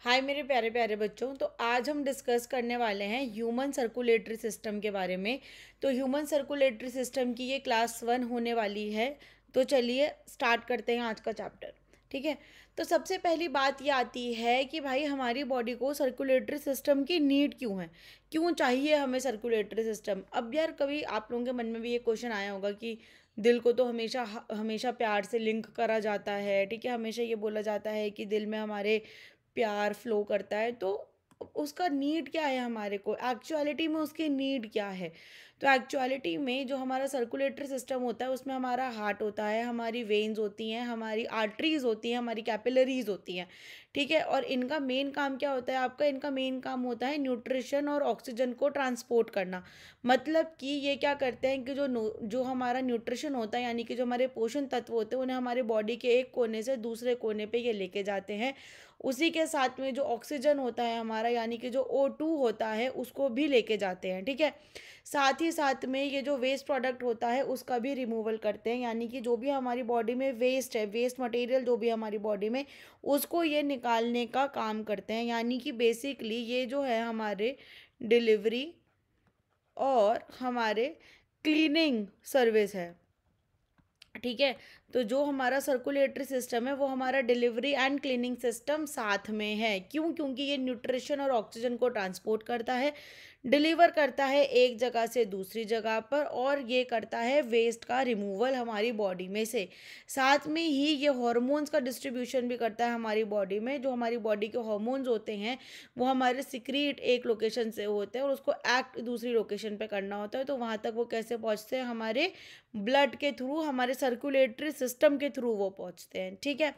हाय मेरे प्यारे प्यारे बच्चों। तो आज हम डिस्कस करने वाले हैं ह्यूमन सर्कुलेटरी सिस्टम के बारे में। तो ह्यूमन सर्कुलेटरी सिस्टम की ये क्लास 1 होने वाली है। तो चलिए स्टार्ट करते हैं आज का चैप्टर। ठीक है। तो सबसे पहली बात ये आती है कि भाई हमारी बॉडी को सर्कुलेटरी सिस्टम की नीड क्यों है, क्यों चाहिए हमें सर्कुलेटरी सिस्टम। अब यार कभी आप लोगों के मन में भी ये क्वेश्चन आया होगा कि दिल को तो हमेशा हमेशा प्यार से लिंक करा जाता है। ठीक है, हमेशा ये बोला जाता है कि दिल में हमारे प्यार फ्लो करता है। तो उसका नीड क्या है हमारे को, एक्चुअलिटी में उसकी नीड क्या है। तो एक्चुअलिटी में जो हमारा सर्कुलेटरी सिस्टम होता है उसमें हमारा हार्ट होता है, हमारी वेन्स होती हैं, हमारी आर्टरीज होती हैं, हमारी कैपिलरीज होती हैं। ठीक है। और इनका मेन काम क्या होता है आपका, इनका मेन काम होता है न्यूट्रिशन और ऑक्सीजन को ट्रांसपोर्ट करना। मतलब कि ये क्या करते हैं कि जो हमारा न्यूट्रिशन होता है, यानी कि जो हमारे पोषण तत्व होते हैं, उन्हें हमारे बॉडी के एक कोने से दूसरे कोने पे ये लेके जाते हैं। उसी के साथ में जो ऑक्सीजन होता है हमारा, यानी कि जो O2 होता है, उसको भी लेके जाते हैं। ठीक है। साथ ही साथ में ये जो वेस्ट प्रोडक्ट होता है उसका भी रिमूवल करते हैं, यानी कि जो भी हमारी बॉडी में वेस्ट है, वेस्ट मटेरियल जो भी हमारी बॉडी में, उसको ये निकालने का काम करते हैं। यानी कि बेसिकली ये जो है हमारे डिलीवरी और हमारे क्लीनिंग सर्विस है। ठीक है। तो जो हमारा सर्कुलेटरी सिस्टम है वो हमारा डिलीवरी एंड क्लीनिंग सिस्टम साथ में है। क्यों? क्योंकि ये न्यूट्रिशन और ऑक्सीजन को ट्रांसपोर्ट करता है, डिलीवर करता है एक जगह से दूसरी जगह पर, और ये करता है वेस्ट का रिमूवल हमारी बॉडी में से। साथ में ही ये हार्मोन्स का डिस्ट्रीब्यूशन भी करता है हमारी बॉडी में। जो हमारी बॉडी के हार्मोन्स होते हैं वो हमारे सिक्रीट एक लोकेशन से होते हैं और उसको एक्ट दूसरी लोकेशन पे करना होता है। तो वहाँ तक वो कैसे पहुँचते हैं, हमारे ब्लड के थ्रू, हमारे सर्कुलेटरी सिस्टम के थ्रू वो पहुंचते हैं। ठीक है।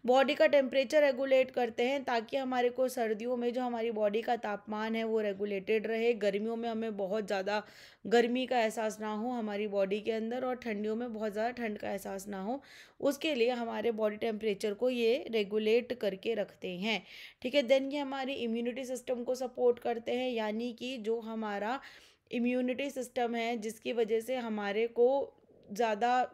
बॉडी का टेम्परेचर रेगुलेट करते हैं ताकि हमारे को सर्दियों में जो हमारी बॉडी का तापमान है वो रेगुलेटेड रहे, गर्मियों में हमें बहुत ज़्यादा गर्मी का एहसास ना हो हमारी बॉडी के अंदर, और ठंडियों में बहुत ज़्यादा ठंड का एहसास ना हो। उसके लिए हमारे बॉडी टेम्परेचर को ये रेगुलेट करके रखते हैं। ठीक है। देन ये हमारी इम्यूनिटी सिस्टम को सपोर्ट करते हैं, यानी कि जो हमारा इम्यूनिटी सिस्टम है जिसकी वजह से हमारे को ज़्यादा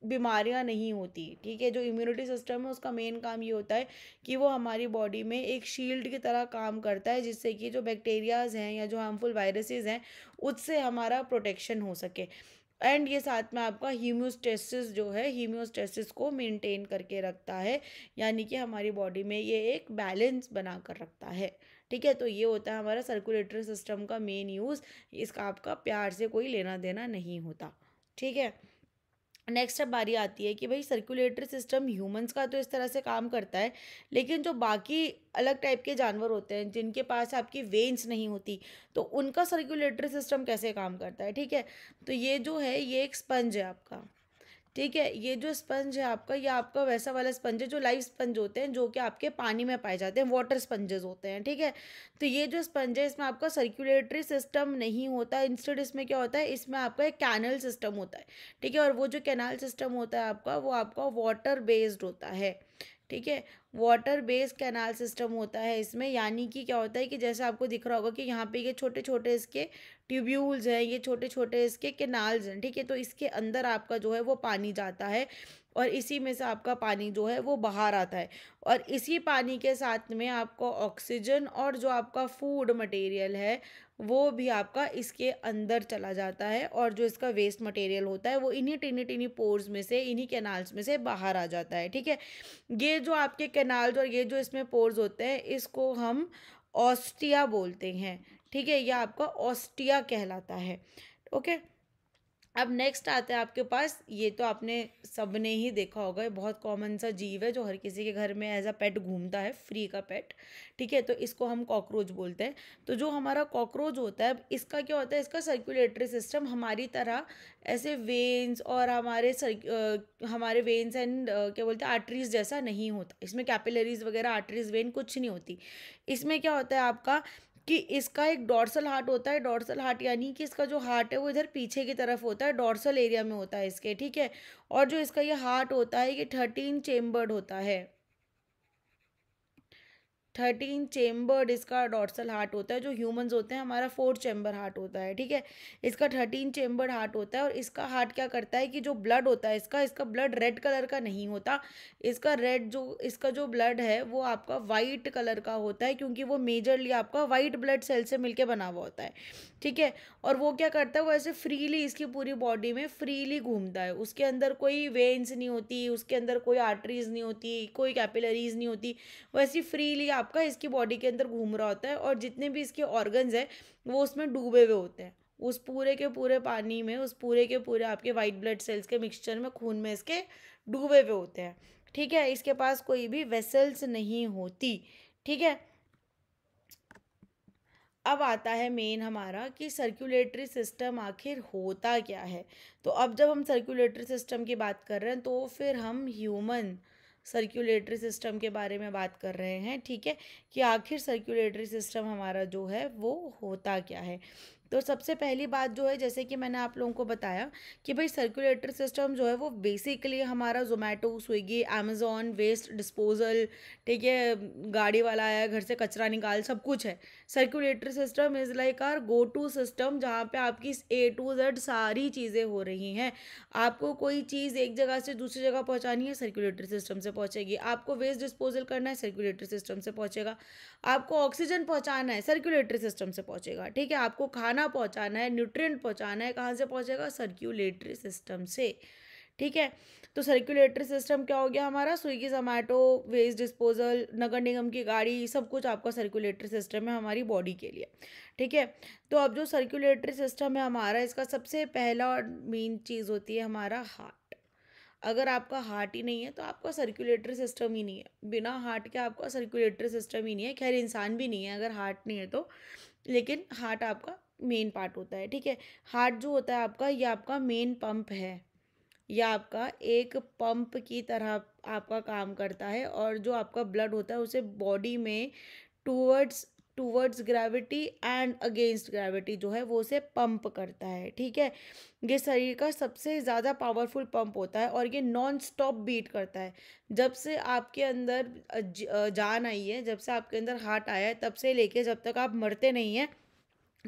बीमारियां नहीं होती। ठीक है। जो इम्यूनिटी सिस्टम है उसका मेन काम ये होता है कि वो हमारी बॉडी में एक शील्ड की तरह काम करता है, जिससे कि जो बैक्टीरियाज हैं या जो हार्मफुल वायरसेस हैं उससे हमारा प्रोटेक्शन हो सके। एंड ये साथ में आपका हीमोस्टेसिस जो है, हीमोस्टेसिस को मेंटेन करके रखता है, यानी कि हमारी बॉडी में ये एक बैलेंस बना कर रखता है। ठीक है। तो ये होता है हमारा सर्कुलेटरी सिस्टम का मेन यूज़। इसका आपका प्यार से कोई लेना देना नहीं होता। ठीक है। नेक्स्ट अब बारी आती है कि भाई सर्कुलेटरी सिस्टम ह्यूमंस का तो इस तरह से काम करता है, लेकिन जो बाकी अलग टाइप के जानवर होते हैं जिनके पास आपकी वेन्स नहीं होती, तो उनका सर्कुलेटरी सिस्टम कैसे काम करता है। ठीक है। तो ये जो है ये एक स्पंज है आपका। ठीक है। ये जो स्पंज है आपका, ये आपका वैसा वाला स्पंज है जो लाइव स्पंज होते हैं, जो कि आपके पानी में पाए जाते हैं, वाटर स्पंजेस होते हैं। ठीक है। तो ये जो स्पंज है इसमें आपका सर्कुलेटरी सिस्टम नहीं होता, इंस्टेड इसमें क्या होता है, इसमें आपका एक कैनल सिस्टम होता है। ठीक है। और वो जो कैनाल सिस्टम होता है आपका, वो आपका वाटर बेस्ड होता है। ठीक है। वाटर बेस्ड कैनाल सिस्टम होता है इसमें, यानी कि क्या होता है कि जैसे आपको दिख रहा होगा कि यहाँ पे ये छोटे छोटे इसके ट्यूब्यूल्स हैं, ये छोटे छोटे इसके केनाल्स हैं। ठीक है। तो इसके अंदर आपका जो है वो पानी जाता है, और इसी में से आपका पानी जो है वो बाहर आता है, और इसी पानी के साथ में आपको ऑक्सीजन और जो आपका फूड मटेरियल है वो भी आपका इसके अंदर चला जाता है, और जो इसका वेस्ट मटेरियल होता है वो इन्हीं टिनी टिनी पोर्स में से, इन्हीं कैनाल्स में से बाहर आ जाता है। ठीक है। ये जो आपके कैनाल्स और ये जो इसमें पोर्स होते हैं इसको हम ऑस्टिया बोलते हैं। ठीक है। यह आपका ऑस्टिया कहलाता है। ओके। अब नेक्स्ट आता है आपके पास, ये तो आपने सबने ही देखा होगा, ये बहुत कॉमन सा जीव है जो हर किसी के घर में एज अ पेट घूमता है, फ्री का पेट। ठीक है। तो इसको हम कॉकरोच बोलते हैं। तो जो हमारा कॉकरोच होता है, अब इसका क्या होता है, इसका सर्कुलेटरी सिस्टम हमारी तरह ऐसे वेन्स और हमारे वेन्स एंड क्या बोलते हैं आर्टरीज जैसा नहीं होता। इसमें कैपिलरीज वगैरह, आर्टरीज, वेन कुछ नहीं होती। इसमें क्या होता है आपका कि इसका एक डॉर्सल हार्ट होता है। डॉर्सल हार्ट यानी कि इसका जो हार्ट है वो इधर पीछे की तरफ होता है, डॉर्सल एरिया में होता है इसके। ठीक है। और जो इसका ये हार्ट होता है ये 13 चेम्बर्ड होता है। 13 चेम्बर्ड इसका डॉर्सल हार्ट होता है। जो ह्यूमंस होते हैं हमारा 4 चेम्बर हार्ट होता है, ठीक है। इसका 13 चेम्बर्ड हार्ट होता है और इसका हार्ट क्या करता है कि जो ब्लड होता है इसका ब्लड रेड कलर का नहीं होता। इसका जो ब्लड है वो आपका वाइट कलर का होता है, क्योंकि वो मेजरली आपका वाइट ब्लड सेल से मिलके बना हुआ होता है, ठीक है। और वो क्या करता है, वो ऐसे फ्रीली इसकी पूरी बॉडी में फ्रीली घूमता है। उसके अंदर कोई वेन्स नहीं होती, उसके अंदर कोई आर्टरीज नहीं होती, कोई कैपिलरीज नहीं होती। वो ऐसी फ्रीली आपका इसकी बॉडी के अंदर घूम रहा होता है और जितने भी इसके ऑर्गन्स हैं वो उसमें डूबे हुए होते हैं, उस पूरे के पूरे पानी में, उस पूरे के पूरे आपके वाइट ब्लड सेल्स के मिक्सचर में, खून में इसके डूबे हुए होते हैं, ठीक है। इसके पास कोई भी वेसल्स नहीं होती, ठीक है। अब आता है मेन हमारा कि सर्कुलेटरी सिस्टम आखिर होता क्या है। तो अब जब हम सर्कुलेटरी सिस्टम की बात कर रहे हैं तो फिर हम ह्यूमन सर्कुलेटरी सिस्टम के बारे में बात कर रहे हैं, ठीक है, कि आखिर सर्कुलेटरी सिस्टम हमारा जो है वो होता क्या है। तो सबसे पहली बात जो है, जैसे कि मैंने आप लोगों को बताया कि भाई सर्कुलेटरी सिस्टम जो है वो बेसिकली हमारा Zomato, Swiggy, Amazon, waste disposal, ठीक है, गाड़ी वाला आया घर से कचरा निकाल, सब कुछ है। Circulatory system is like our go to system, जहाँ पे आपकी A to Z सारी चीज़ें हो रही हैं। आपको कोई चीज़ एक जगह से दूसरी जगह पहुँचानी है, सर्कुलेटरी सिस्टम से पहुँचेगी। आपको वेस्ट डिस्पोजल करना है, सर्कुलेटरी सिस्टम से पहुँचेगा। आपको ऑक्सीजन पहुँचाना है, सर्कुलेटरी सिस्टम से पहुँचेगा, ठीक है। आपको खाना पहुँचाना है, न्यूट्रिएंट पहुँचाना है, कहाँ से पहुँचेगा, सर्कुलेटरी सिस्टम से, ठीक है। तो सर्कुलेटरी सिस्टम क्या हो गया हमारा, स्विगी, जोमेटो, वेस्ट डिस्पोजल, नगर निगम की गाड़ी, सब कुछ आपका सर्कुलेटरी सिस्टम है हमारी बॉडी के लिए, ठीक है। तो अब जो सर्कुलेटरी सिस्टम है हमारा, इसका सबसे पहला और मेन चीज़ होती है हमारा हार्ट। अगर आपका हार्ट ही नहीं है तो आपका सर्कुलेटरी सिस्टम ही नहीं है। बिना हार्ट के आपका सर्कुलेटरी सिस्टम ही नहीं है। खैर इंसान भी नहीं है अगर हार्ट नहीं है तो, लेकिन हार्ट आपका मेन पार्ट होता है, ठीक है। हार्ट जो होता है आपका, ये आपका मेन पंप है, यह आपका एक पंप की तरह आपका काम करता है। और जो आपका ब्लड होता है उसे बॉडी में towards towards gravity and against gravity जो है वो उसे पंप करता है, ठीक है। ये शरीर का सबसे ज़्यादा पावरफुल पंप होता है और ये नॉन स्टॉप बीट करता है। जब से आपके अंदर जान आई है, जब से आपके अंदर हार्ट आया है, तब से लेके जब तक आप मरते नहीं हैं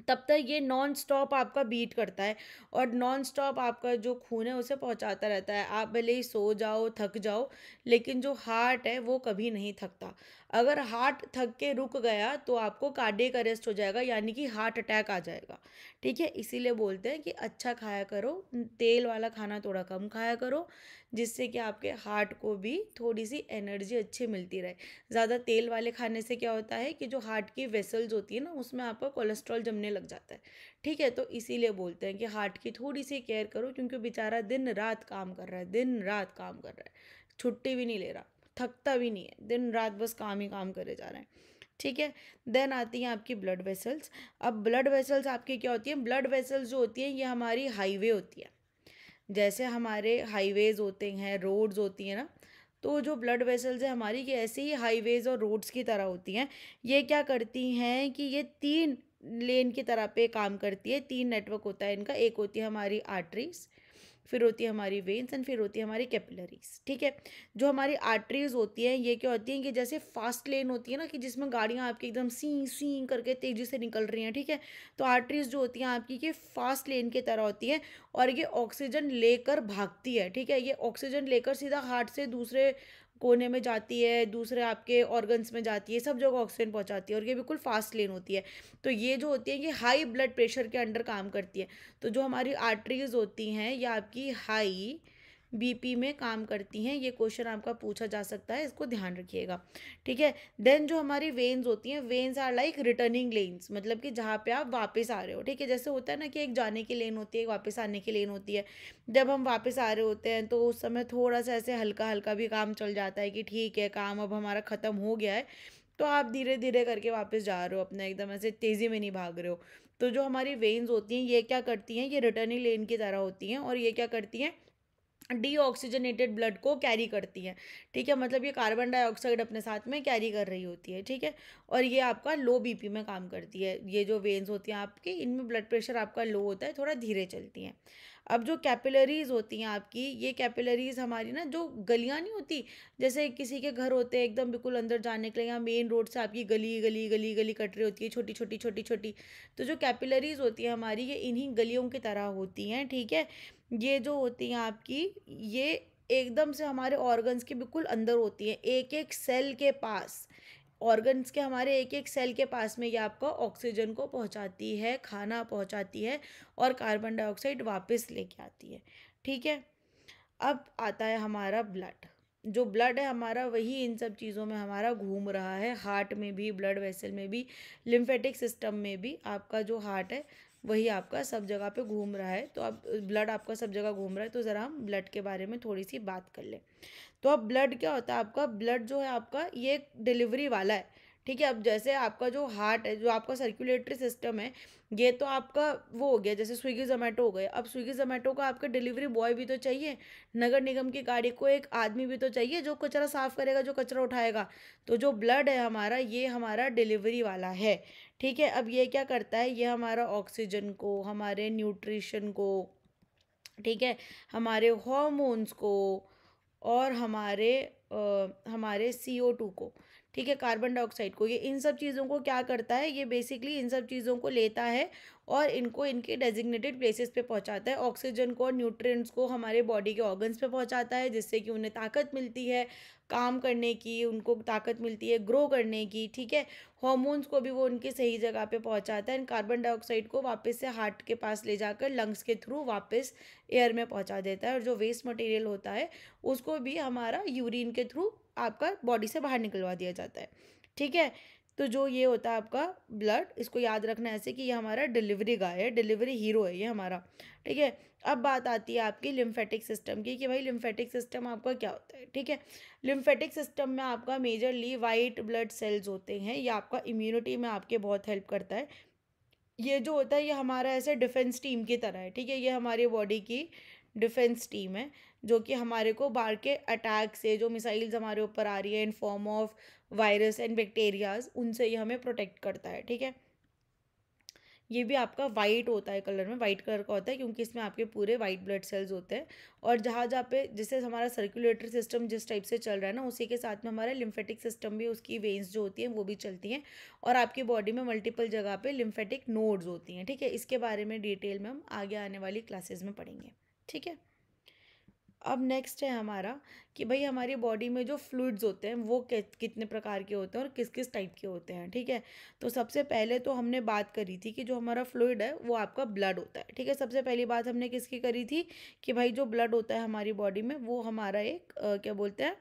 तब तक ये नॉन स्टॉप आपका बीट करता है और नॉन स्टॉप आपका जो खून है उसे पहुंचाता रहता है। आप भले ही सो जाओ, थक जाओ, लेकिन जो हार्ट है वो कभी नहीं थकता। अगर हार्ट थक के रुक गया तो आपको कार्डियक अरेस्ट हो जाएगा, यानी कि हार्ट अटैक आ जाएगा, ठीक है। इसीलिए बोलते हैं कि अच्छा खाया करो, तेल वाला खाना थोड़ा कम खाया करो, जिससे कि आपके हार्ट को भी थोड़ी सी एनर्जी अच्छी मिलती रहे। ज़्यादा तेल वाले खाने से क्या होता है कि जो हार्ट की वेसल्स होती है ना, उसमें आपका कोलेस्ट्रॉल जमने लग जाता है, ठीक है। तो इसीलिए बोलते हैं कि हार्ट की थोड़ी सी केयर करो, क्योंकि बेचारा दिन रात काम कर रहा है, दिन रात काम कर रहा है, छुट्टी भी नहीं ले रहा, थकता भी नहीं है, दिन रात बस काम ही काम करे जा रहे हैं, ठीक है। देन आती हैं आपकी ब्लड वेसल्स। अब ब्लड वेसल्स आपकी क्या होती हैं, ब्लड वेसल्स जो होती हैं ये हमारी हाईवे होती है। जैसे हमारे हाईवेज होते हैं, रोड्स होती हैं ना, तो जो ब्लड वेसल्स है हमारी, ये ऐसे ही हाईवेज और रोड्स की तरह होती हैं। ये क्या करती हैं कि ये 3 लेन की तरह पे काम करती है, 3 नेटवर्क होता है इनका। एक होती है हमारी आर्टरीज, फिर होती है हमारी वेन्स एंड फिर होती है हमारी कैपिलरीज, ठीक है। जो हमारी आर्टरीज होती हैं ये क्या होती हैं कि जैसे फास्ट लेन होती है ना, कि जिसमें गाड़ियाँ आपकी एकदम सी सी करके तेज़ी से निकल रही हैं, ठीक है। तो आर्टरीज जो होती हैं आपकी ये फास्ट लेन की तरह होती हैं और ये ऑक्सीजन लेकर भागती है, ठीक है। ये ऑक्सीजन लेकर सीधा हार्ट से दूसरे कोने में जाती है, दूसरे आपके ऑर्गन्स में जाती है, सब जगह ऑक्सीजन पहुंचाती है और ये बिल्कुल फास्ट लेन होती है। तो ये जो होती है ये हाई ब्लड प्रेशर के अंडर काम करती है। तो जो हमारी आर्टरीज होती हैं ये आपकी हाई बीपी में काम करती हैं। ये क्वेश्चन आपका पूछा जा सकता है, इसको ध्यान रखिएगा, ठीक है। देन जो हमारी वेन्स होती हैं, veins are like returning lanes, मतलब कि जहाँ पे आप वापस आ रहे हो, ठीक है। जैसे होता है ना कि एक जाने की लेन होती है, एक वापस आने की लेन होती है। जब हम वापस आ रहे होते हैं तो उस समय थोड़ा सा ऐसे हल्का हल्का भी काम चल जाता है कि ठीक है काम अब हमारा ख़त्म हो गया है, तो आप धीरे धीरे करके वापस जा रहे हो, अपना एकदम ऐसे तेज़ी में नहीं भाग रहे हो। तो जो हमारी वेन्स होती हैं ये क्या करती हैं, ये रिटर्निंग लेन की तरह होती हैं और ये क्या करती हैं, डीऑक्सीजनेटेड ब्लड को कैरी करती है, ठीक है। मतलब ये कार्बन डाइऑक्साइड अपने साथ में कैरी कर रही होती है, ठीक है। और ये आपका लो बीपी में काम करती है। ये जो वेन्स होती हैं आपकी, इनमें ब्लड प्रेशर आपका लो होता है, थोड़ा धीरे चलती हैं। अब जो कैपिलरीज होती हैं आपकी, ये कैपिलरीज हमारी ना, जो गलियां नहीं होती, जैसे किसी के घर होते हैं एकदम बिल्कुल अंदर जाने के लिए, या मेन रोड से आपकी गली गली गली गली कट रही होती है, छोटी छोटी छोटी छोटी, तो जो कैपिलरीज होती है हमारी, ये इन्हीं गलियों की तरह होती हैं, ठीक है। ये जो होती हैं आपकी, ये एकदम से हमारे ऑर्गन्स के बिल्कुल अंदर होती है, एक एक सेल के पास, ऑर्गन्स के हमारे एक एक सेल के पास में ये आपका ऑक्सीजन को पहुंचाती है, खाना पहुंचाती है, और कार्बन डाइऑक्साइड वापस लेके आती है, ठीक है। अब आता है हमारा ब्लड। जो ब्लड है हमारा, वही इन सब चीज़ों में हमारा घूम रहा है, हार्ट में भी, ब्लड वेसल में भी, लिम्फेटिक सिस्टम में भी। आपका जो हार्ट है वही आपका सब जगह पे घूम रहा है, तो अब ब्लड आपका सब जगह घूम रहा है, तो ज़रा हम ब्लड के बारे में थोड़ी सी बात कर लें। तो अब ब्लड क्या होता है आपका, ब्लड जो है आपका, ये एक डिलीवरी वाला है, ठीक है। अब जैसे आपका जो हार्ट है, जो आपका सर्कुलेटरी सिस्टम है, ये तो आपका वो हो गया, जैसे स्विगी जोमेटो हो गए। अब स्विगी जोमेटो का आपका डिलीवरी बॉय भी तो चाहिए, नगर निगम की गाड़ी को एक आदमी भी तो चाहिए जो कचरा साफ करेगा, जो कचरा उठाएगा। तो जो ब्लड है हमारा, ये हमारा डिलीवरी वाला है, ठीक है। अब ये क्या करता है, ये हमारा ऑक्सीजन को, हमारे न्यूट्रिशन को, ठीक है, हमारे हॉर्मोन्स को, और हमारे CO2 को, ठीक है, कार्बन डाइऑक्साइड को, ये इन सब चीज़ों को क्या करता है, ये बेसिकली इन सब चीज़ों को लेता है और इनको इनके डेजिग्नेटेड प्लेसेस पे पहुंचाता है। ऑक्सीजन को और न्यूट्रिएंट्स को हमारे बॉडी के ऑर्गन्स पे पहुंचाता है, जिससे कि उन्हें ताकत मिलती है काम करने की, उनको ताकत मिलती है ग्रो करने की, ठीक है। हॉर्मोन्स को भी वो उनकी सही जगह पे पहुंचाता है, कार्बन डाइऑक्साइड को वापस से हार्ट के पास ले जाकर लंग्स के थ्रू वापस एयर में पहुंचा देता है, और जो वेस्ट मटेरियल होता है उसको भी हमारा यूरिन के थ्रू आपका बॉडी से बाहर निकलवा दिया जाता है, ठीक है। तो जो ये होता है आपका ब्लड, इसको याद रखना ऐसे कि ये हमारा डिलीवरी गाय है, डिलीवरी हीरो है ये हमारा, ठीक है। अब बात आती है आपकी लिम्फेटिक सिस्टम की, कि भाई लिम्फेटिक सिस्टम आपका क्या होता है, ठीक है। लिम्फेटिक सिस्टम में आपका मेजरली वाइट ब्लड सेल्स होते हैं, ये आपका इम्यूनिटी में आपके बहुत हेल्प करता है। ये जो होता है ये हमारा ऐसे डिफेंस टीम की तरह है, ठीक है। ये हमारी बॉडी की डिफेंस टीम है, जो कि हमारे को बाहर के अटैक से, जो मिसाइल्स हमारे ऊपर आ रही है in form of virus and bacterias, उनसे ये हमें प्रोटेक्ट करता है, ठीक है। ये भी आपका वाइट होता है, कलर में वाइट कलर का होता है, क्योंकि इसमें आपके पूरे वाइट ब्लड सेल्स होते हैं। और जहाँ जहाँ पे, जैसे हमारा सर्कुलेटरी सिस्टम जिस टाइप से चल रहा है ना, उसी के साथ में हमारा लिम्फेटिक सिस्टम भी, उसकी वेन्स जो होती हैं वो भी चलती हैं, और आपकी बॉडी में मल्टीपल जगह पे लिम्फेटिक नोड्स होती हैं, ठीक है। इसके बारे में डिटेल में हम आगे आने वाली क्लासेस में पढ़ेंगे, ठीक है। अब नेक्स्ट है हमारा कि भाई हमारी बॉडी में जो फ्लूइड्स होते हैं वो कितने प्रकार के होते हैं और किस किस टाइप के होते हैं, ठीक है। तो सबसे पहले तो हमने बात करी थी कि जो हमारा फ्लूइड है वो आपका ब्लड होता है, ठीक है। सबसे पहली बात हमने किसकी करी थी, कि भाई जो ब्लड होता है हमारी बॉडी में, वो हमारा एक क्या बोलते हैं,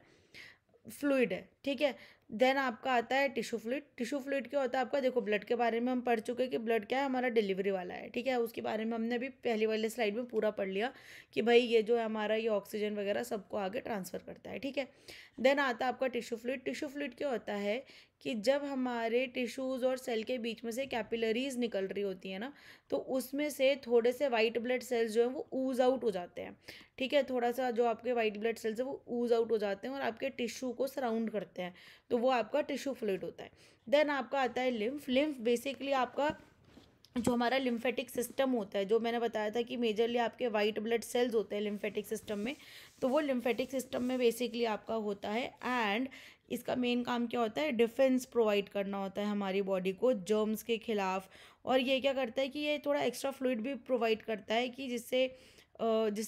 फ्लूइड है, ठीक है। देन आपका आता है टिश्यू फ्लूइड। टिश्यू फ्लूइड क्या होता है आपका, देखो ब्लड के बारे में हम पढ़ चुके हैं कि ब्लड क्या है, हमारा डिलीवरी वाला है, ठीक है। उसके बारे में हमने अभी पहली वाले स्लाइड में पूरा पढ़ लिया कि भाई ये जो है हमारा, ये ऑक्सीजन वगैरह सबको आगे ट्रांसफ़र करता है, ठीक है। देन आता है आपका टिश्यू फ्लूइड। टिश्यू फ्लूइड क्या होता है कि जब हमारे टिश्यूज़ और सेल के बीच में से कैपिलरीज निकल रही होती है ना, तो उसमें से थोड़े से वाइट ब्लड सेल्स जो हैं वो ऊज आउट हो जाते हैं, ठीक है। थोड़ा सा जो आपके वाइट ब्लड सेल्स है वो ऊज आउट हो जाते हैं और आपके टिश्यू को सराउंड करते हैं, तो वो आपका टिश्यू फ्लूइड होता है। देन आपका आता है लिम्फ। लिम्फ बेसिकली आपका जो हमारा लिम्फेटिक सिस्टम होता है, जो मैंने बताया था कि मेजरली आपके वाइट ब्लड सेल्स होते हैं लिम्फेटिक सिस्टम में, तो वो लिम्फेटिक सिस्टम में बेसिकली आपका होता है। एंड इसका मेन काम क्या होता है, डिफेंस प्रोवाइड करना होता है हमारी बॉडी को जर्म्स के खिलाफ। और ये क्या करता है कि ये थोड़ा एक्स्ट्रा फ्लूइड भी प्रोवाइड करता है, कि जिससे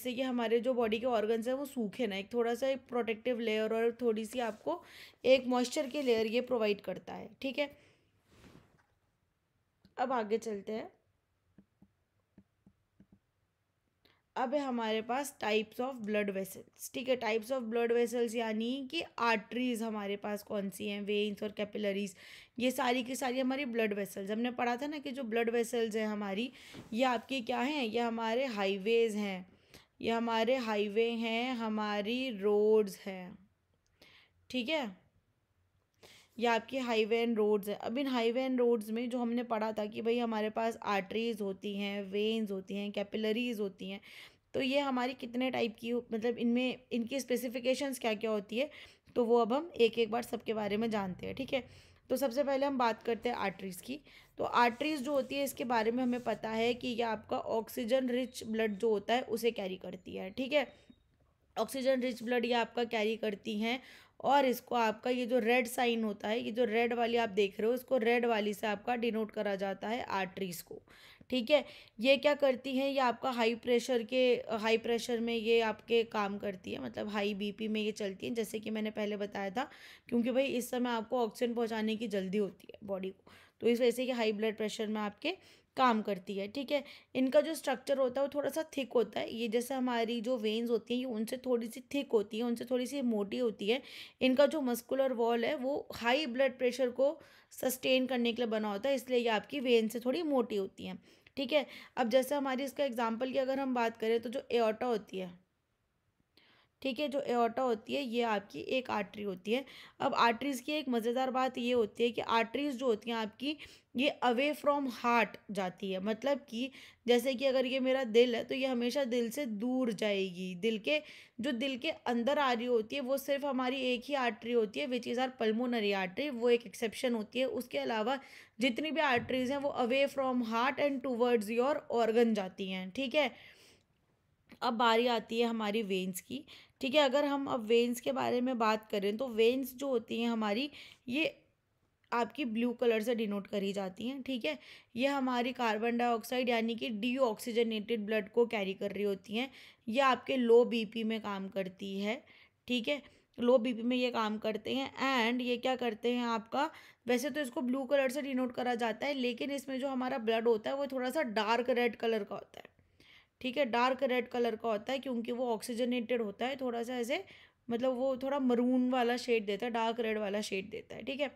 कि हमारे जो बॉडी के ऑर्गन्स हैं वो सूखे ना, एक थोड़ा सा एक प्रोटेक्टिव लेयर और थोड़ी सी आपको एक मॉइस्चर की लेयर ये प्रोवाइड करता है, ठीक है। अब आगे चलते हैं। अब है हमारे पास टाइप्स ऑफ ब्लड वेसल्स, ठीक है। टाइप्स ऑफ ब्लड वेसल्स यानी कि आर्टरीज हमारे पास कौन सी हैं, वेन्स और कैपिलरीज, ये सारी की सारी हमारी ब्लड वेसल्स। हमने पढ़ा था ना कि जो ब्लड वेसल्स हैं हमारी, ये आपकी क्या हैं, ये हमारे हाईवेज हैं, ये हमारे हाईवे हैं, हमारी रोड्स हैं, ठीक है। ये आपकी हाईवे एंड रोड्स है। अब इन हाईवे एंड रोड्स में जो हमने पढ़ा था कि भाई हमारे पास आर्टरीज होती हैं, वेन्स होती हैं, कैपिलरीज होती हैं, तो ये हमारी कितने टाइप की मतलब इनमें इनकी स्पेसिफिकेशंस क्या क्या होती है, तो वो अब हम एक एक बार सबके बारे में जानते हैं, ठीक है। तो सबसे पहले हम बात करते हैं आर्टरीज़ की। तो आर्टरीज़ जो होती है इसके बारे में हमें पता है कि ये आपका ऑक्सीजन रिच ब्लड जो होता है उसे कैरी करती है, ठीक है। ऑक्सीजन रिच ब्लड ये आपका कैरी करती हैं, और इसको आपका ये जो रेड साइन होता है, ये जो रेड वाली आप देख रहे हो, इसको रेड वाली से आपका डिनोट करा जाता है आर्टरीज़ को, ठीक है। ये क्या करती हैं, ये आपका हाई प्रेशर में ये आपके काम करती है, मतलब हाई बीपी में ये चलती है, जैसे कि मैंने पहले बताया था, क्योंकि भाई इस समय आपको ऑक्सीजन पहुंचाने की जल्दी होती है बॉडी को, तो इस वजह से ये हाई ब्लड प्रेशर में आपके काम करती है, ठीक है। इनका जो स्ट्रक्चर होता है वो थोड़ा सा थिक होता है, ये जैसे हमारी जो वेन्स होती हैं ये उनसे थोड़ी सी थिक होती है, उनसे थोड़ी सी मोटी होती है। इनका जो मस्कुलर वॉल है वो हाई ब्लड प्रेशर को सस्टेन करने के लिए बना होता है, इसलिए ये आपकी वेन से थोड़ी मोटी होती हैं, ठीक है। अब जैसे हमारी इसका एग्जाम्पल की अगर हम बात करें तो जो एओर्टा होती है, ठीक है, जो एओर्टा होती है ये आपकी एक आर्टरी होती है। अब आर्टरीज़ की एक मज़ेदार बात ये होती है कि आर्टरीज़ जो होती हैं आपकी ये अवे फ्रॉम हार्ट जाती है, मतलब कि जैसे कि अगर ये मेरा दिल है तो ये हमेशा दिल से दूर जाएगी, दिल के अंदर आ रही होती है वो सिर्फ हमारी एक ही आर्टरी होती है, which is our pulmonary artery, वो एक एक्सेप्शन होती है। उसके अलावा जितनी भी आर्टरीज़ हैं वो away from heart and towards your organ जाती हैं, ठीक है। अब बारी आती है हमारी वेन्स की, ठीक है। अगर हम अब वेन्स के बारे में बात करें तो वेन्स जो होती हैं हमारी ये आपकी ब्लू कलर से डिनोट करी जाती हैं, ठीक है। ये हमारी कार्बन डाइऑक्साइड यानी कि डीऑक्सीजनेटेड ब्लड को कैरी कर रही होती हैं। ये आपके लो बीपी में काम करती है, ठीक है। लो बीपी में ये काम करते हैं, एंड ये क्या करते हैं आपका, वैसे तो इसको ब्लू कलर से डिनोट करा जाता है, लेकिन इसमें जो हमारा ब्लड होता है वो थोड़ा सा डार्क रेड कलर का होता है, ठीक है। डार्क रेड कलर का होता है क्योंकि वो ऑक्सीजनेटेड होता है, थोड़ा सा ऐसे, मतलब वो थोड़ा मरून वाला शेड देता है, डार्क रेड वाला शेड देता है, ठीक है।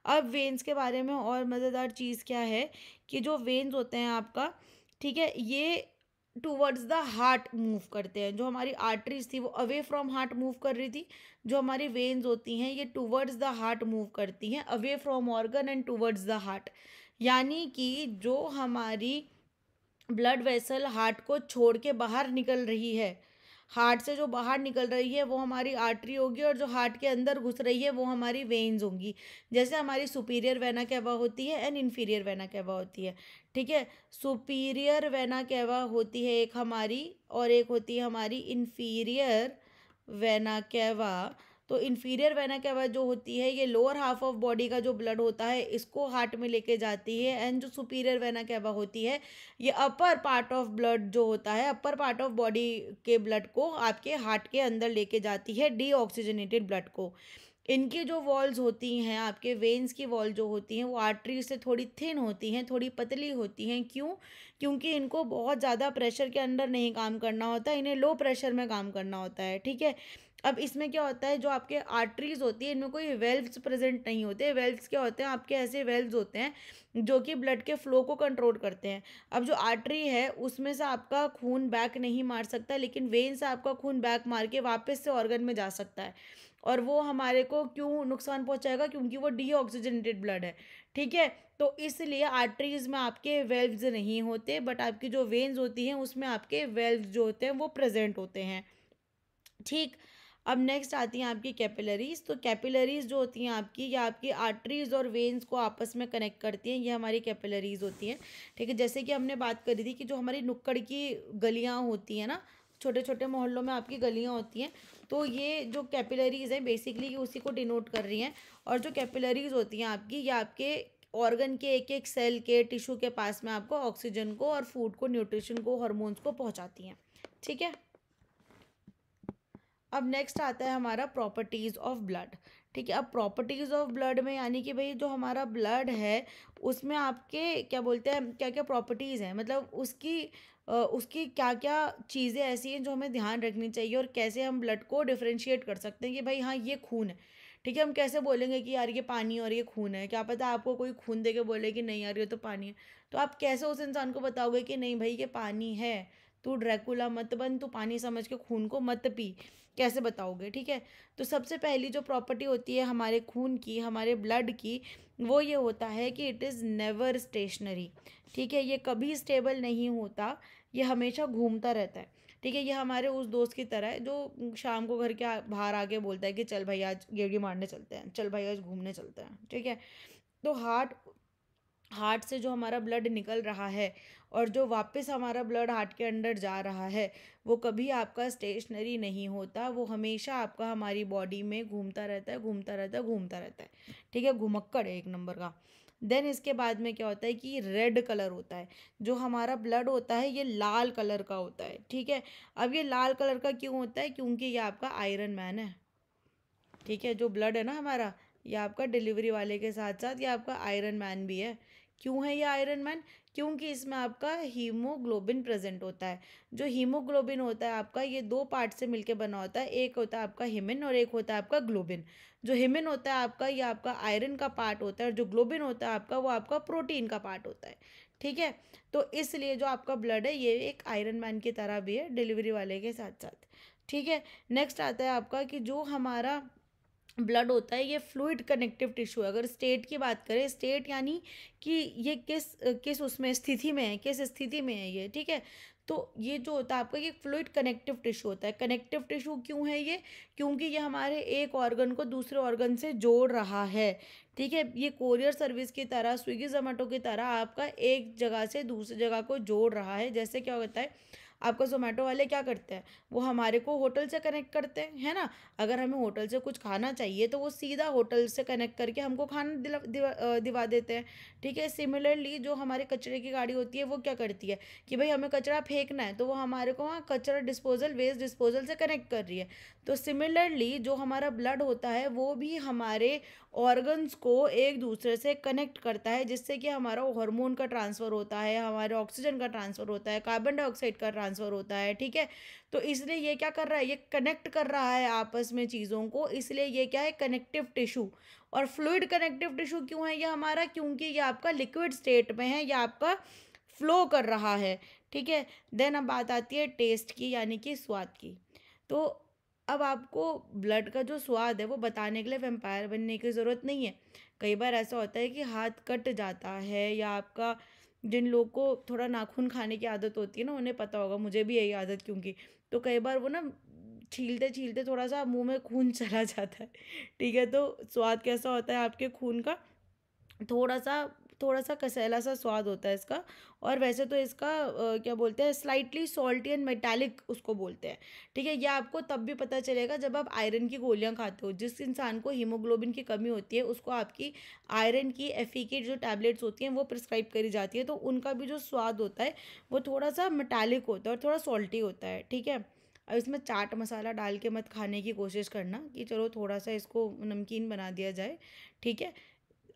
अब वेन्स के बारे में और मज़ेदार चीज़ क्या है कि जो वेन्स होते हैं आपका, ठीक है, ये टूवर्ड्स द हार्ट मूव करते हैं। जो हमारी आर्टरीज थी वो अवे फ्रॉम हार्ट मूव कर रही थी, जो हमारी वेन्स होती हैं ये टूवर्ड्स द हार्ट मूव करती हैं, away from organ and towards the heart. यानी कि जो हमारी ब्लड वेसल हार्ट को छोड़ के बाहर निकल रही है, हार्ट से जो बाहर निकल रही है वो हमारी आर्टरी होगी, और जो हार्ट के अंदर घुस रही है वो हमारी वेन्स होंगी। जैसे हमारी सुपीरियर वेना कैवा होती है एंड इन्फीरियर वेना कैवा होती है, ठीक है। सुपीरियर वेना कैवा होती है एक हमारी, और एक होती है हमारी इन्फीरियर वेना कैवा। तो इन्फीरियर वेना कैवा जो होती है ये लोअर हाफ ऑफ बॉडी का जो ब्लड होता है इसको हार्ट में लेके जाती है, एंड जो सुपीरियर वेना कैवा होती है ये अपर पार्ट ऑफ ब्लड जो होता है, अपर पार्ट ऑफ बॉडी के ब्लड को आपके हार्ट के अंदर लेके जाती है, डीऑक्सीजनेटेड ब्लड को। इनकी जो वॉल्स होती हैं, आपके वेन्स की वॉल जो होती हैं वो आर्टरी से थोड़ी थिन होती हैं, थोड़ी पतली होती हैं। क्यों? क्योंकि इनको बहुत ज़्यादा प्रेशर के अंदर नहीं काम करना होता, इन्हें लो प्रेशर में काम करना होता है, ठीक है। अब इसमें क्या होता है, जो आपके आर्टरीज होती है इनमें कोई वेल्व्स प्रेजेंट नहीं होते। वेल्व्स क्या होते हैं, आपके ऐसे वेल्व्स होते हैं जो कि ब्लड के फ्लो को कंट्रोल करते हैं। अब जो आर्टरी है उसमें से आपका खून बैक नहीं मार सकता, लेकिन वेन से आपका खून बैक मार के वापस से ऑर्गन में जा सकता है, और वो हमारे को क्यों नुकसान पहुंचाएगा, क्योंकि वो डीऑक्सीजनेटेड ब्लड है, ठीक है। तो इसलिए आर्टरीज में आपके वेल्व्स नहीं होते, बट आपकी जो वेन्स होती हैं उसमें आपके वेल्व्स जो होते हैं वो प्रेजेंट होते हैं, ठीक। अब नेक्स्ट आती हैं आपकी कैपिलरीज। तो कैपिलरीज जो होती हैं आपकी, ये आपकी आर्टरीज और वेन्स को आपस में कनेक्ट करती हैं, ये हमारी कैपिलरीज होती हैं, ठीक है। जैसे कि हमने बात करी थी कि जो हमारी नुक्कड़ की गलियां होती हैं ना, छोटे छोटे मोहल्लों में आपकी गलियां होती हैं, तो ये जो कैपिलरीज हैं बेसिकली ये उसी को डिनोट कर रही हैं। और जो कैपिलरीज होती हैं आपकी, ये आपके ऑर्गन के एक एक सेल के टिश्यू के पास में आपको ऑक्सीजन को और फूड को, न्यूट्रिशन को, हार्मोन्स को पहुंचाती हैं, ठीक है। अब नेक्स्ट आता है हमारा प्रॉपर्टीज़ ऑफ ब्लड, ठीक है। अब प्रॉपर्टीज़ ऑफ ब्लड में यानी कि भाई जो हमारा ब्लड है उसमें आपके क्या बोलते हैं, क्या क्या प्रॉपर्टीज़ हैं, मतलब उसकी क्या क्या चीज़ें ऐसी हैं जो हमें ध्यान रखनी चाहिए, और कैसे हम ब्लड को डिफ्रेंशिएट कर सकते हैं कि भाई हाँ ये खून है, ठीक है। हम कैसे बोलेंगे कि यार ये पानी और ये खून है, क्या पता आपको कोई खून दे के बोले कि नहीं यार ये तो पानी है, तो आप कैसे उस इंसान को बताओगे कि नहीं भाई ये पानी है, तू ड्रैकुला मत बन, तू पानी समझ के खून को मत पी, कैसे बताओगे, ठीक है। तो सबसे पहली जो प्रॉपर्टी होती है हमारे खून की, हमारे ब्लड की, वो ये होता है कि इट इज़ नेवर स्टेशनरी, ठीक है। ये कभी स्टेबल नहीं होता, ये हमेशा घूमता रहता है, ठीक है। ये हमारे उस दोस्त की तरह है जो शाम को घर के बाहर आके बोलता है कि चल भाई आज गेड़ी मारने चलते हैं, चल भाई आज घूमने चलते हैं, ठीक है। तो हार्ट से जो हमारा ब्लड निकल रहा है और जो वापस हमारा ब्लड हार्ट के अंदर जा रहा है, वो कभी आपका स्टेशनरी नहीं होता, वो हमेशा आपका हमारी बॉडी में घूमता रहता है, घूमता रहता है, घूमता रहता है। ठीक है, घुमक्कड़ है एक नंबर का। देन इसके बाद में क्या होता है कि रेड कलर होता है। जो हमारा ब्लड होता है ये लाल कलर का होता है। ठीक है, अब ये लाल कलर का क्यों होता है? क्योंकि ये आपका आयरन मैन है। ठीक है, जो ब्लड है ना हमारा, ये आपका डिलीवरी वाले के साथ साथ ये आपका आयरन मैन भी है। क्यों है ये आयरन मैन? क्योंकि इसमें आपका हीमोग्लोबिन प्रेजेंट होता है। जो हीमोग्लोबिन होता है आपका, ये दो पार्ट से मिलकर बना होता है। एक होता है आपका हिमिन और एक होता है आपका ग्लोबिन। जो हिमिन होता है आपका, ये आपका आयरन का पार्ट होता है, और जो ग्लोबिन होता है आपका, वो आपका प्रोटीन का पार्ट होता है। ठीक है, तो इसलिए जो आपका ब्लड है ये एक आयरन मैन की तरह भी है डिलीवरी वाले के साथ साथ। ठीक है, नेक्स्ट आता है आपका कि जो हमारा ब्लड होता है ये फ्लूइड कनेक्टिव टिश्यू है। अगर स्टेट की बात करें, स्टेट यानी कि ये किस किस उसमें स्थिति में है, किस स्थिति में है ये। ठीक है, तो ये जो होता है आपका ये फ्लूइड कनेक्टिव टिश्यू होता है। कनेक्टिव टिश्यू क्यों है ये? क्योंकि ये हमारे एक ऑर्गन को दूसरे ऑर्गन से जोड़ रहा है। ठीक है, ये कोरियर सर्विस की तरह, स्विगी जोमेटो की तरह आपका एक जगह से दूसरी जगह को जोड़ रहा है। जैसे क्या होता है, आपका जोमेटो वाले क्या करते हैं, वो हमारे को होटल से कनेक्ट करते हैं, है ना। अगर हमें होटल से कुछ खाना चाहिए तो वो सीधा होटल से कनेक्ट करके हमको खाना दिवा देते हैं। ठीक है, सिमिलरली जो हमारे कचरे की गाड़ी होती है वो क्या करती है कि भाई हमें कचरा फेंकना है, तो वो हमारे को वहाँ कचरा डिस्पोजल, वेस्ट डिस्पोजल से कनेक्ट कर रही है। तो सिमिलरली जो हमारा ब्लड होता है वो भी हमारे ऑर्गन्स को एक दूसरे से कनेक्ट करता है, जिससे कि हमारा हार्मोन का ट्रांसफ़र होता है, हमारे ऑक्सीजन का ट्रांसफ़र होता है, कार्बन डाइऑक्साइड का ट्रांसफ़र होता है। ठीक है, तो इसलिए ये क्या कर रहा है, ये कनेक्ट कर रहा है आपस में चीज़ों को, इसलिए ये क्या है, कनेक्टिव टिश्यू। और फ्लूइड कनेक्टिव टिश्यू क्यों है ये हमारा? क्योंकि ये आपका लिक्विड स्टेट में है, ये आपका फ्लो कर रहा है। ठीक है, देन अब बात आती है टेस्ट की, यानी कि स्वाद की। तो अब आपको ब्लड का जो स्वाद है वो बताने के लिए वैम्पायर बनने की ज़रूरत नहीं है। कई बार ऐसा होता है कि हाथ कट जाता है, या आपका, जिन लोग को थोड़ा नाखून खाने की आदत होती है ना, उन्हें पता होगा, मुझे भी यही आदत, क्योंकि तो कई बार वो ना छीलते छीलते थोड़ा सा मुंह में खून चला जाता है। ठीक है, तो स्वाद कैसा होता है आपके खून का? थोड़ा सा थोड़ा सा कसैला सा स्वाद होता है इसका। और वैसे तो इसका क्या बोलते हैं, स्लाइटली सॉल्टी एंड मेटालिक उसको बोलते हैं। ठीक है, ये आपको तब भी पता चलेगा जब आप आयरन की गोलियां खाते हो। जिस इंसान को हीमोग्लोबिन की कमी होती है उसको आपकी आयरन की एफी की जो टैबलेट्स होती हैं वो प्रिस्क्राइब करी जाती है, तो उनका भी जो स्वाद होता है वो थोड़ा सा मेटालिक होता है और थोड़ा सॉल्टी होता है। ठीक है, अब इसमें चाट मसाला डाल के मत खाने की कोशिश करना कि चलो थोड़ा सा इसको नमकीन बना दिया जाए। ठीक है,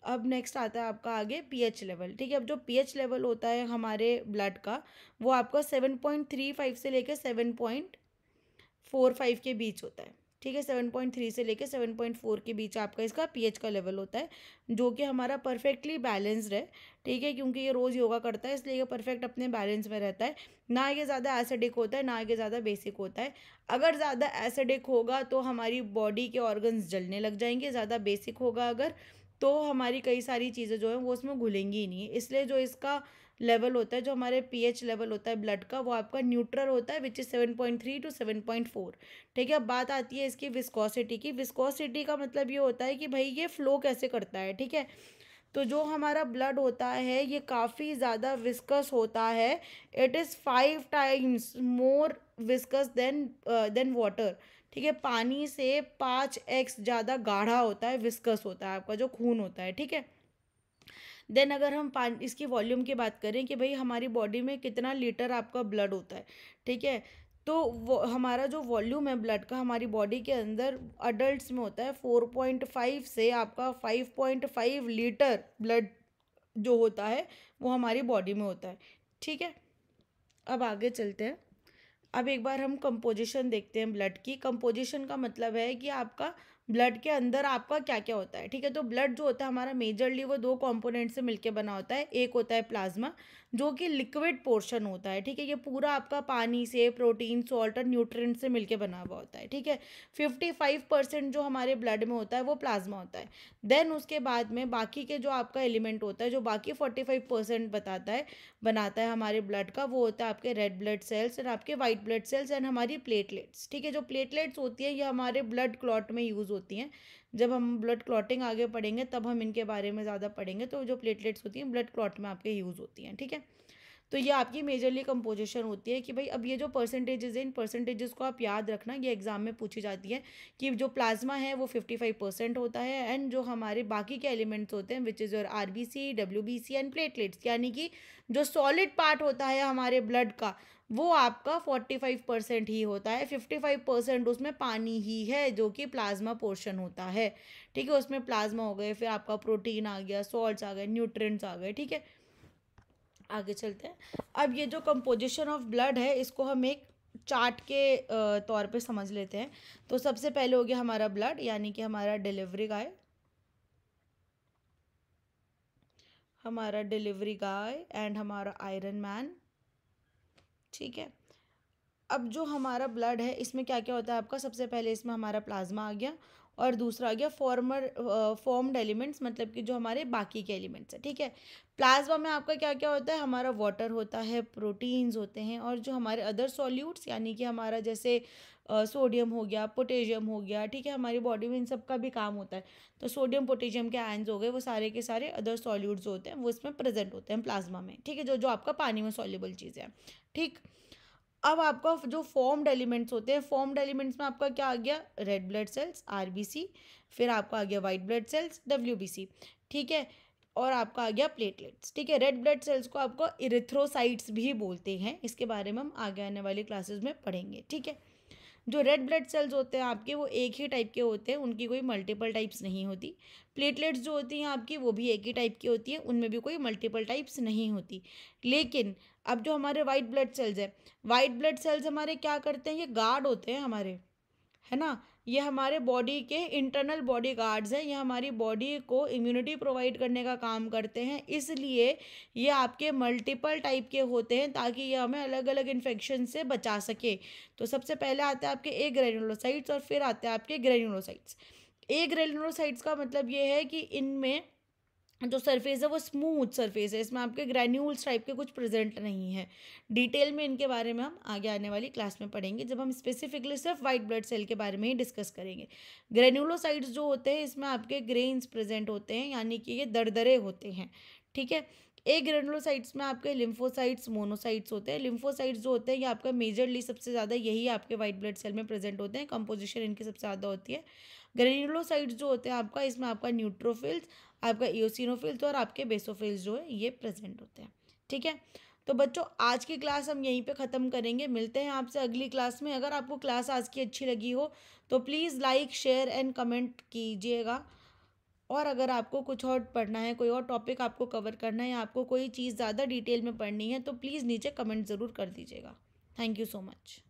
अब नेक्स्ट आता है आपका आगे पीएच लेवल। ठीक है, अब जो पीएच लेवल होता है हमारे ब्लड का, वो आपका 7.35 से लेकर 7.45 के बीच होता है। ठीक है, 7.3 से लेकर 7.4 के बीच आपका इसका पीएच का लेवल होता है, जो कि हमारा परफेक्टली बैलेंस्ड है। ठीक है, क्योंकि ये रोज़ योगा करता है इसलिए ये परफेक्ट अपने बैलेंस में रहता है। ना ये ज़्यादा एसिडिक होता है, ना ये ज़्यादा बेसिक होता है। अगर ज़्यादा एसिडिक होगा तो हमारी बॉडी के ऑर्गन्स जलने लग जाएंगे, ज़्यादा बेसिक होगा अगर, तो हमारी कई सारी चीज़ें जो हैं वो उसमें घुलेंगी ही नहीं। इसलिए जो इसका लेवल होता है, जो हमारे पीएच लेवल होता है ब्लड का, वो आपका न्यूट्रल होता है, विच इज़ 7.3 टू 7.4। ठीक है, अब बात आती है इसकी विस्कोसिटी की। विस्कोसिटी का मतलब ये होता है कि भाई ये फ्लो कैसे करता है। ठीक है, तो जो हमारा ब्लड होता है ये काफ़ी ज़्यादा विस्कस होता है। It is 5 times more viscous than water. ठीक है, पानी से 5x ज़्यादा गाढ़ा होता है, विस्कस होता है आपका जो खून होता है। ठीक है, देन अगर हम पानी इसकी वॉल्यूम की बात करें कि भाई हमारी बॉडी में कितना लीटर आपका ब्लड होता है। ठीक है, तो वो हमारा जो वॉल्यूम है ब्लड का हमारी बॉडी के अंदर अडल्ट्स में होता है 4.5 से आपका 5.5 लीटर ब्लड जो होता है वो हमारी बॉडी में होता है। ठीक है, अब आगे चलते हैं। अब एक बार हम कंपोजिशन देखते हैं ब्लड की। कंपोजिशन का मतलब है कि आपका ब्लड के अंदर आपका क्या क्या होता है। ठीक है, तो ब्लड जो होता है हमारा मेजरली वो दो कंपोनेंट से मिलके बना होता है। एक होता है प्लाज्मा, जो कि लिक्विड पोर्शन होता है। ठीक है, ये पूरा आपका पानी से, प्रोटीन, सॉल्ट और न्यूट्रिएंट से मिलके बना हुआ होता है। ठीक है, 55% जो हमारे ब्लड में होता है वो प्लाज्मा होता है। देन उसके बाद में बाकी के जो आपका एलिमेंट होता है, जो बाकी 45% बनाता है हमारे ब्लड का, वो होता है आपके रेड ब्लड सेल्स और आपके वाइट ब्लड सेल्स एंड हमारी प्लेटलेट्स। ठीक है, जो प्लेटलेट्स होती है ये हमारे ब्लड क्लॉट में यूज़ होती हैं। जब हम ब्लड क्लॉटिंग आगे पढ़ेंगे तब हम इनके बारे में ज़्यादा पढ़ेंगे। तो जो प्लेटलेट्स होती हैं ब्लड क्लॉट में आपके यूज़ होती हैं, ठीक है। तो ये आपकी मेजरली कंपोजिशन होती है कि भाई अब ये जो परसेंटेजेस हैं, इन परसेंटेजेस को आप याद रखना, ये एग्जाम में पूछी जाती है कि जो प्लाज्मा है वो 55% होता है, एंड जो हमारे बाकी के एलिमेंट्स होते हैं which is your RBC, WBC and platelets, यानी कि जो सॉलिड पार्ट होता है हमारे ब्लड का वो आपका 45% ही होता है। 55% उसमें पानी ही है जो कि प्लाज्मा पोर्शन होता है, ठीक है। उसमें प्लाज्मा हो गए, फिर आपका प्रोटीन आ गया, सॉल्ट्स आ गए, न्यूट्रिएंट्स आ गए, ठीक है। आगे चलते हैं। अब ये जो कंपोजिशन ऑफ ब्लड है इसको हम एक चार्ट के तौर पे समझ लेते हैं। तो सबसे पहले हो गया हमारा ब्लड, यानी कि हमारा डिलीवरी गाय एंड हमारा आयरन मैन, ठीक है। अब जो हमारा ब्लड है इसमें क्या क्या होता है आपका, सबसे पहले इसमें हमारा प्लाज्मा आ गया, और दूसरा आ गया फॉर्म्ड एलिमेंट्स, मतलब कि जो हमारे बाकी के एलिमेंट्स है, ठीक है। प्लाज्मा में आपका क्या क्या होता है, हमारा वाटर होता है, प्रोटीन्स होते हैं, और जो हमारे अदर सॉल्यूट्स यानी कि हमारा जैसे सोडियम हो गया, पोटेशियम हो गया, ठीक है। हमारी बॉडी में इन सब का भी काम होता है। तो सोडियम पोटेशियम के आयंस हो गए, वो सारे के सारे अदर सॉल्यूट्स होते हैं वो इसमें प्रेजेंट होते हैं प्लाज्मा में, ठीक है, जो जो आपका पानी में सॉल्युबल चीज़ है, ठीक। अब आपका जो फॉर्म्ड एलिमेंट्स होते हैं, फॉर्म्ड एलिमेंट्स में आपका क्या आ गया, रेड ब्लड सेल्स आरबीसी, फिर आपका आ गया वाइट ब्लड सेल्स डब्ल्यूबीसी, ठीक है, और आपका आ गया प्लेटलेट्स, ठीक है। रेड ब्लड सेल्स को आपको इरिथ्रोसाइट्स भी बोलते हैं, इसके बारे में हम आगे आने वाली क्लासेस में पढ़ेंगे, ठीक है। जो रेड ब्लड सेल्स होते हैं आपके वो एक ही टाइप के होते हैं, उनकी कोई मल्टीपल टाइप्स नहीं होती। प्लेटलेट्स जो होती हैं आपकी वो भी एक ही टाइप की होती है, उनमें भी कोई मल्टीपल टाइप्स नहीं होती। लेकिन अब जो हमारे वाइट ब्लड सेल्स है, वाइट ब्लड सेल्स हमारे क्या करते हैं, ये गार्ड होते हैं हमारे, है ना। ये हमारे बॉडी के इंटरनल बॉडी गार्ड्स हैं, ये हमारी बॉडी को इम्यूनिटी प्रोवाइड करने का काम करते हैं, इसलिए ये आपके मल्टीपल टाइप के होते हैं ताकि ये हमें अलग अलग इन्फेक्शन से बचा सके। तो सबसे पहले आते हैं आपके ए ग्रेन्युलोसाइट्स और फिर आते हैं आपके ग्रेन्युलोसाइट्स। ए ग्रेन्युलोसाइट्स का मतलब ये है कि इनमें जो सरफेस है वो स्मूथ सरफेस है, इसमें आपके ग्रैन्यूल्स टाइप के कुछ प्रेजेंट नहीं है। डिटेल में इनके बारे में हम आगे आने वाली क्लास में पढ़ेंगे जब हम स्पेसिफिकली सिर्फ वाइट ब्लड सेल के बारे में ही डिस्कस करेंगे। ग्रेन्युलोसाइट्स जो होते हैं इसमें आपके ग्रेन्स प्रेजेंट होते हैं, यानी कि ये दरदरे होते हैं, ठीक है। ए ग्रेनुलोसाइट्स में आपके लिम्फोसाइट्स मोनोसाइट्स होते हैं। लिम्फोसाइट्स जो होते हैं ये आपका मेजरली सबसे ज़्यादा यही आपके वाइट ब्लड सेल में प्रेजेंट होते हैं, कंपोजिशन इनकी सबसे ज़्यादा होती है। ग्रेनुलोसाइट्स जो होते हैं आपका, इसमें आपका न्यूट्रोफिल्स, आपका इओसिनोफिल्स और आपके बेसोफिल्स जो है ये प्रेजेंट होते हैं, ठीक है। तो बच्चों आज की क्लास हम यहीं पे ख़त्म करेंगे, मिलते हैं आपसे अगली क्लास में। अगर आपको क्लास आज की अच्छी लगी हो तो please like share and comment कीजिएगा, और अगर आपको कुछ और पढ़ना है, कोई और टॉपिक आपको कवर करना है या आपको कोई चीज़ ज़्यादा डिटेल में पढ़नी है तो प्लीज़ नीचे कमेंट ज़रूर कर दीजिएगा। Thank you so much.